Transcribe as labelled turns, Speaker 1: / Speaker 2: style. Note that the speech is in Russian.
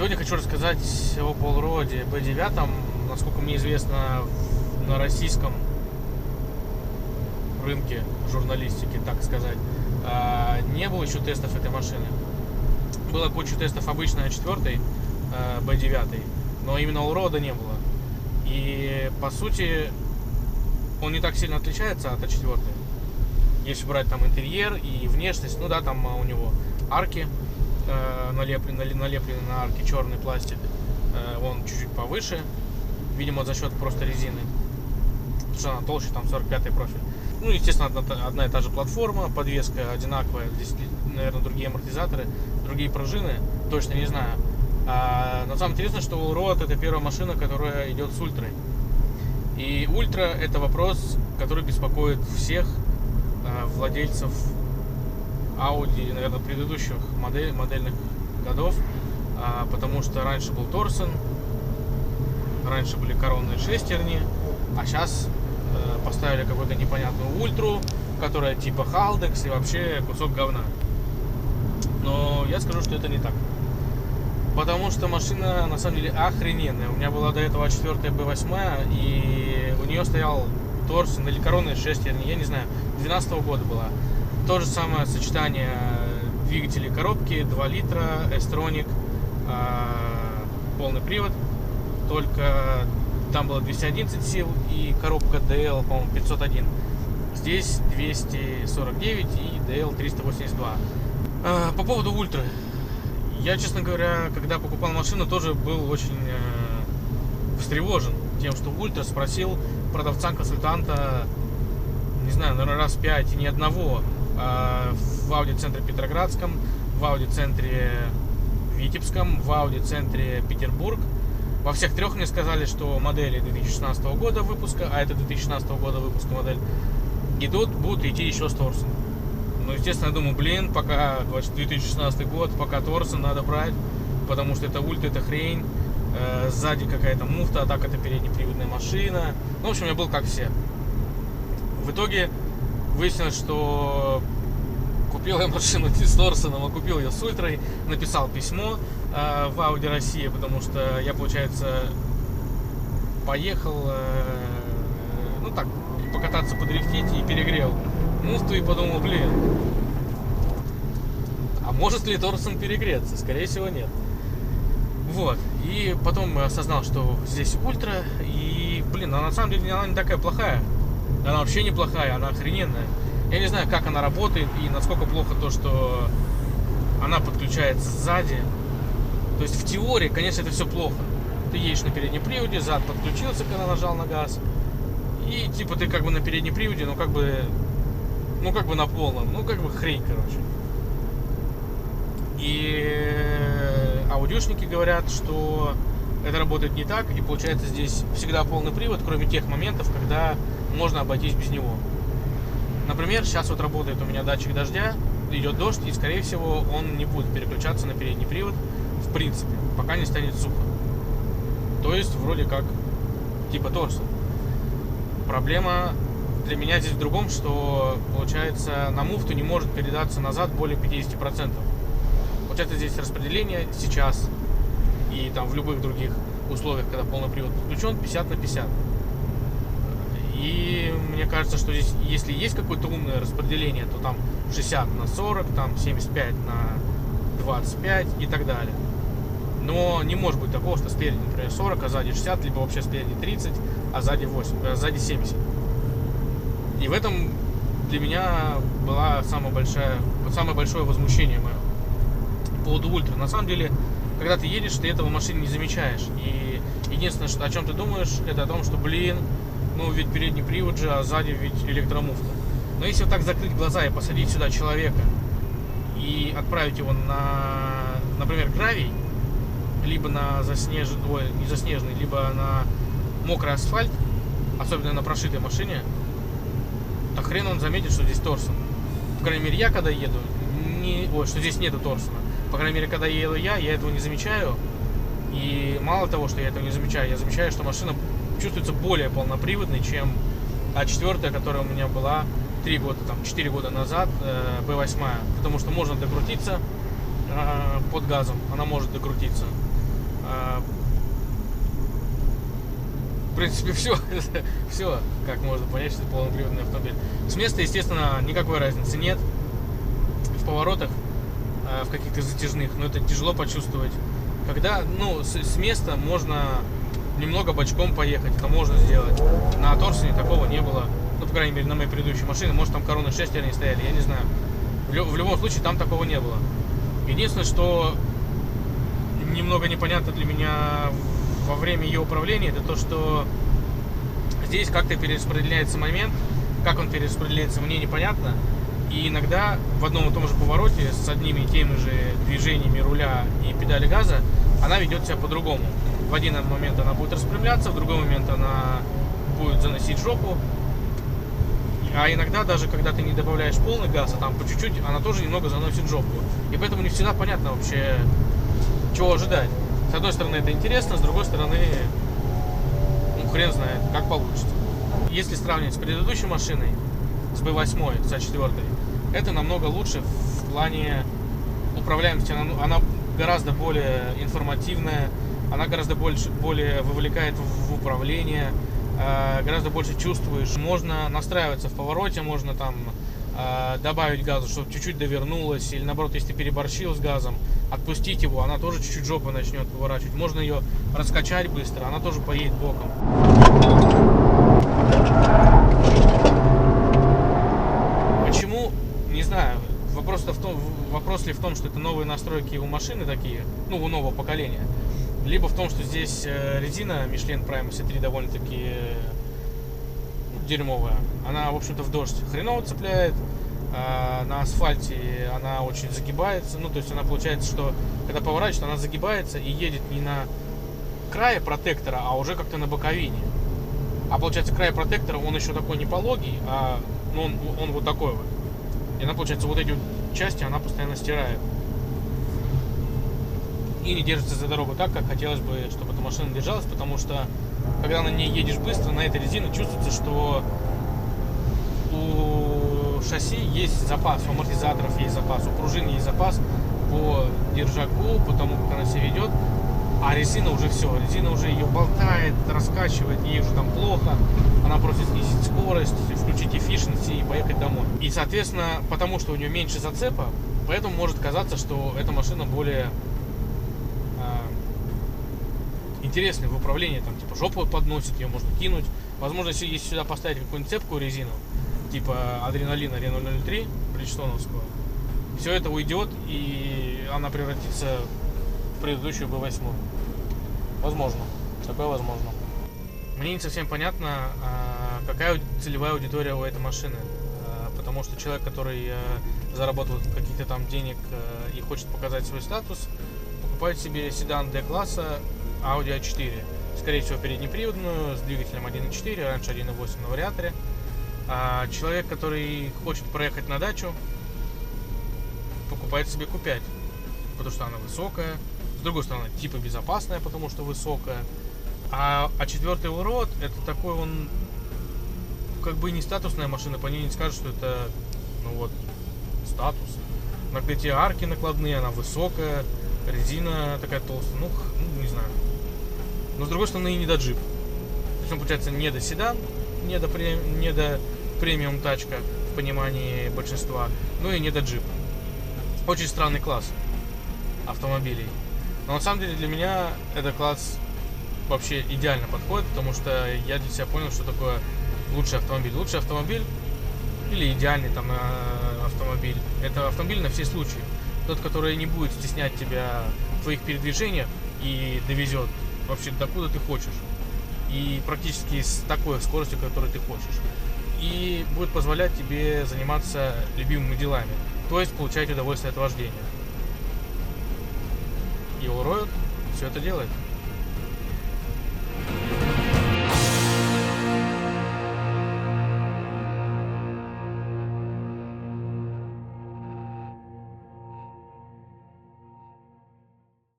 Speaker 1: Сегодня хочу рассказать о Allroad B9. Насколько мне известно, на российском рынке журналистики, так сказать, не было еще тестов этой машины. Было куча тестов обычной A4 B9, но именно Allroad не было. И по сути он не так сильно отличается от A4. Если брать там интерьер и внешность, ну да, там у него арки налеплены на арки, черный пластик, он чуть-чуть повыше, видимо за счет просто резины, потому что она толще, там 45-й профиль. Ну, естественно, одна и та же платформа, подвеска одинаковая, здесь, наверное, другие амортизаторы, другие пружины, точно не знаю. Но самое интересное, что Allroad — это первая машина, которая идет с ультрой. И ультра — это вопрос, который беспокоит всех владельцев Audi, наверное, предыдущих модельных годов, потому что раньше был Торсен, раньше были коронные шестерни, а сейчас поставили какую-то непонятную ультру, которая типа Haldex и вообще кусок говна. Но я скажу, что это не так, потому что машина на самом деле охрененная. У меня была до этого A4 B8, и у нее стоял Торсен или коронные шестерни, я не знаю, 2012 года была. То же самое сочетание двигателей коробки, 2 литра, S-Tronic, полный привод, только там было 211 сил и коробка DL, по-моему, 501. Здесь 249 и DL 382. По поводу ультры. Я, честно говоря, когда покупал машину, тоже был очень встревожен тем, что ультра, спросил продавца-консультанта, не знаю, наверное, раз 5 и ни одного, в Audi-центре Петроградском, в Audi-центре Витебском, в Audi-центре Петербург. Во всех трех мне сказали, что модели 2016 года выпуска, а это 2016 года выпуска модель, будут идти еще с Торсен. Ну, естественно, я думаю, пока 2016 год, пока Торсен надо брать, потому что это ульта, это хрень, сзади какая-то муфта, а так это переднеприводная машина. Ну, в общем, я был как все. В итоге выяснилось, что купил я машину не с Торсеном, а купил ее с ультрой. Написал письмо в Audi Россия, потому что я, получается, поехал, ну так, покататься, подрифтить, и перегрел муфту и подумал, а может ли Торсен перегреться? Скорее всего, нет. Вот, и потом осознал, что здесь ультра, и, она на самом деле она не такая плохая. Она вообще неплохая, она охрененная. Я не знаю, как она работает и насколько плохо то, что она подключается сзади. То есть в теории, конечно, это все плохо. Ты едешь на переднем приводе, зад подключился, когда нажал на газ. И типа ты как бы на переднем приводе, как бы на полном. Хрень, короче. И аудиошники говорят, что это работает не так, и получается здесь всегда полный привод, кроме тех моментов, когда можно обойтись без него. Например, сейчас вот работает у меня датчик дождя, идет дождь, и скорее всего он не будет переключаться на передний привод, в принципе, пока не станет сухо. То есть вроде как типа Торсен. Проблема для меня здесь в другом, что получается на муфту не может передаться назад более 50%. Получается здесь распределение сейчас и там в любых других условиях, когда полный привод подключен, 50/50. И мне кажется, что здесь, если есть какое-то умное распределение, то там 60/40, там 75/25 и так далее. Но не может быть такого, что спереди, например, 40, а сзади 60, либо вообще спереди 30, а сзади sзади 70. И в этом для меня была самое большое возмущение мое по поводу ультра. На самом деле, когда ты едешь, ты этого в машине не замечаешь. И единственное, о чем ты думаешь, это о том, что, ведь передний привод же, а сзади ведь электромуфта. Но если вот так закрыть глаза и посадить сюда человека и отправить его на, например, гравий, либо на не заснеженный, либо на мокрый асфальт, особенно на прошитой машине, то хрен он заметит, что здесь Торсен. По крайней мере, я когда еду, что здесь нету Торсена. По крайней мере, когда еду я этого не замечаю. И мало того, что я этого не замечаю, я замечаю, что машина чувствуется более полноприводной, чем А4, которая у меня была 4 года назад, B8, потому что можно докрутиться под газом, она может докрутиться. В принципе, все, все, как можно понять, что это полноприводный автомобиль. С места, естественно, никакой разницы нет. В поворотах, в каких-то затяжных, но это тяжело почувствовать. Когда, ну, с места можно немного бочком поехать, это можно сделать. На Торсене такого не было. Ну, по крайней мере, на моей предыдущей машине. Может, там Корона 6 они стояли, я не знаю. В любом случае, там такого не было. Единственное, что немного непонятно для меня во время ее управления, это то, что здесь как-то перераспределяется момент. Как он перераспределяется, мне непонятно. И иногда в одном и том же повороте с одними и теми же движениями руля и педали газа она ведет себя по-другому. В один момент она будет распрямляться, в другой момент она будет заносить жопу. А иногда, даже когда ты не добавляешь полный газ, а там по чуть-чуть, она тоже немного заносит жопу. И поэтому не всегда понятно вообще, чего ожидать. С одной стороны, это интересно, с другой стороны, ну, хрен знает, как получится. Если сравнивать с предыдущей машиной, с B8, с А4, это намного лучше в плане управляемости. Она гораздо более информативная, она гораздо более вовлекает в управление, гораздо больше чувствуешь. Можно настраиваться в повороте, можно там добавить газу, чтобы чуть-чуть довернулась, или наоборот, если ты переборщил с газом, отпустить его, она тоже чуть-чуть жопу начнет поворачивать. Можно ее раскачать быстро, она тоже поедет боком. Почему? Не знаю. Вопрос ли в том, что это новые настройки у машины такие, ну, у нового поколения, либо в том, что здесь резина Michelin Primus 3 довольно-таки дерьмовая. Она, в общем-то, в дождь хреново цепляет, на асфальте она очень загибается. Ну, то есть она получается, что когда поворачивает, она загибается и едет не на крае протектора, а уже как-то на боковине. А получается, край протектора, он еще такой не пологий, а ну, он вот такой вот. И она, получается, вот эти вот части она постоянно стирает. И не держится за дорогу так, как хотелось бы, чтобы эта машина держалась, потому что, когда на ней едешь быстро, на этой резине чувствуется, что у шасси есть запас, у амортизаторов есть запас, у пружин есть запас по держаку, по тому, как она себя ведет. А резина уже все, резина уже ее болтает, раскачивает, ей уже там плохо. Она просит снизить скорость, включить efficiency и поехать домой. И, соответственно, потому что у нее меньше зацепа, поэтому может казаться, что эта машина более интересная в управлении. Там, типа, жопу подносит, ее можно кинуть. Возможно, если сюда поставить какую-нибудь цепкую резину, типа адреналина Renault 003 бриджстоновского, все это уйдет, и она превратится в предыдущую B8. Возможно. Такое возможно. Мне не совсем понятно, какая целевая аудитория у этой машины. Потому что человек, который заработал каких-то там денег и хочет показать свой статус, покупает себе седан D-класса Audi A4. Скорее всего, переднеприводную, с двигателем 1.4, раньше 1.8 на вариаторе. А человек, который хочет проехать на дачу, покупает себе Q5, потому что она высокая. С другой стороны, типа безопасная, потому что высокая. А четвертый Allroad, это такой он, как бы не статусная машина, по ней не скажешь, что это, ну вот, статус. Иногда эти арки накладные, она высокая, резина такая толстая, ну не знаю. Но с другой стороны, и не до джип. То есть он, получается, не до седан, не до премиум тачка в понимании большинства, но и не до джип. Очень странный класс автомобилей. Но на самом деле для меня этот класс вообще идеально подходит, потому что я для себя понял, что такое лучший автомобиль. Лучший автомобиль или идеальный там автомобиль — это автомобиль на все случаи. Тот, который не будет стеснять тебя в твоих передвижениях и довезет вообще докуда ты хочешь. И практически с такой скоростью, которую ты хочешь. И будет позволять тебе заниматься любимыми делами. То есть получать удовольствие от вождения. И Allroad все это делает.